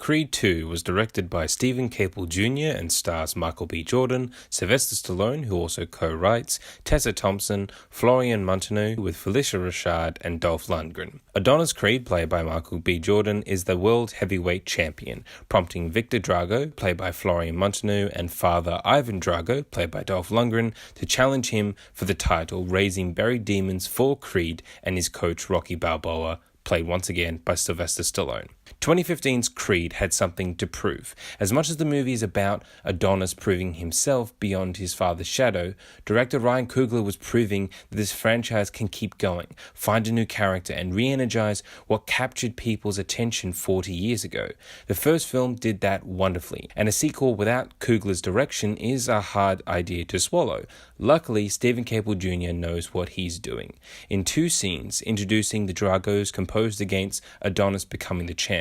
Creed 2 was directed by Stephen Caple Jr. and stars Michael B. Jordan, Sylvester Stallone, who also co-writes, Tessa Thompson, Florian Munteanu, with Felicia Rashad and Dolph Lundgren. Adonis Creed, played by Michael B. Jordan, is the world heavyweight champion, prompting Victor Drago, played by Florian Munteanu, and Father Ivan Drago, played by Dolph Lundgren, to challenge him for the title, raising buried demons for Creed and his coach Rocky Balboa, played once again by Sylvester Stallone. 2015's Creed had something to prove. As much as the movie is about Adonis proving himself beyond his father's shadow, director Ryan Coogler was proving that this franchise can keep going, find a new character, and re-energize what captured people's attention 40 years ago. The first film did that wonderfully, and a sequel without Coogler's direction is a hard idea to swallow. Luckily, Stephen Caple Jr. knows what he's doing. In 2 scenes, introducing the Dragos composed against Adonis becoming the champ,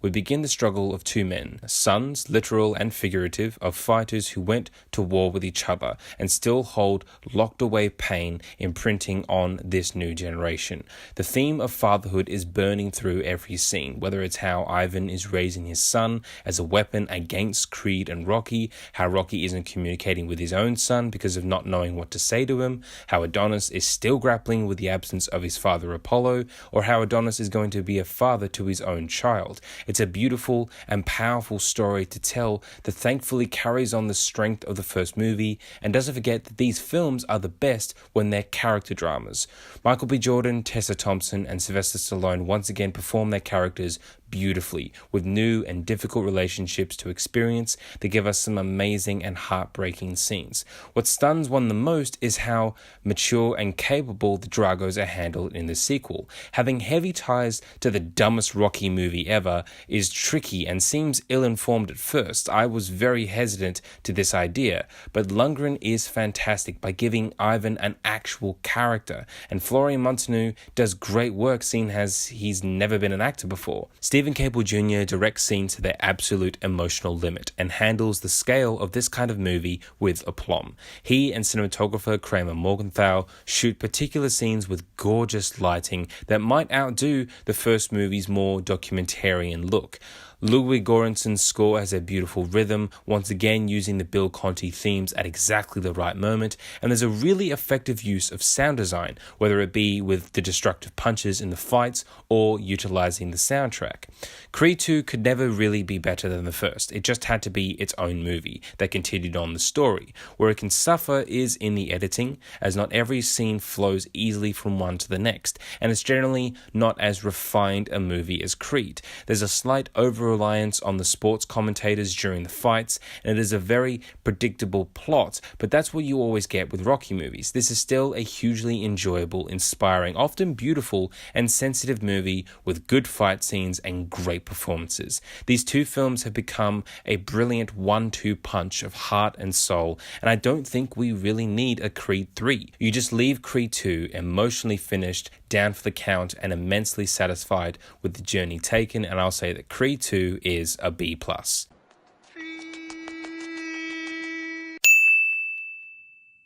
we begin the struggle of 2 men, sons, literal and figurative, of fighters who went to war with each other and still hold locked away pain imprinting on this new generation. The theme of fatherhood is burning through every scene, whether it's how Ivan is raising his son as a weapon against Creed and Rocky, how Rocky isn't communicating with his own son because of not knowing what to say to him, how Adonis is still grappling with the absence of his father Apollo, or how Adonis is going to be a father to his own child. It's a beautiful and powerful story to tell that thankfully carries on the strength of the first movie and doesn't forget that these films are the best when they're character dramas. Michael B. Jordan, Tessa Thompson, and Sylvester Stallone once again perform their characters beautifully, with new and difficult relationships to experience that give us some amazing and heartbreaking scenes. What stuns one the most is how mature and capable the Dragos are handled in the sequel. Having heavy ties to the dumbest Rocky movie ever is tricky and seems ill-informed at first. I was very hesitant to this idea, but Lundgren is fantastic by giving Ivan an actual character, and Florian Munteanu does great work seeing as he's never been an actor before. Stephen Caple Jr. directs scenes to their absolute emotional limit and handles the scale of this kind of movie with aplomb. He and cinematographer Kramer Morgenthau shoot particular scenes with gorgeous lighting that might outdo the first movie's more documentarian look. Ludwig Göransson's score has a beautiful rhythm, once again using the Bill Conti themes at exactly the right moment, and there's a really effective use of sound design, whether it be with the destructive punches in the fights or utilizing the soundtrack. Creed 2 could never really be better than the first. It just had to be its own movie that continued on the story. Where it can suffer is in the editing, as not every scene flows easily from one to the next, and it's generally not as refined a movie as Creed. There's a slight over-reliance on the sports commentators during the fights, and it is a very predictable plot, but that's what you always get with Rocky movies. This is still a hugely enjoyable, inspiring, often beautiful and sensitive movie with good fight scenes and great performances. These 2 films have become a brilliant 1-2 punch of heart and soul, and I don't think we really need a Creed 3. You just leave Creed 2 emotionally finished, down for the count, and immensely satisfied with the journey taken, and I'll say that Creed 2 is a B+.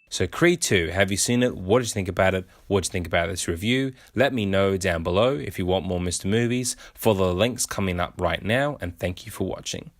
So Creed 2, have you seen it? What did you think about it? What did you think about this review? Let me know down below if you want more Mr. Movies. Follow the links coming up right now, and thank you for watching.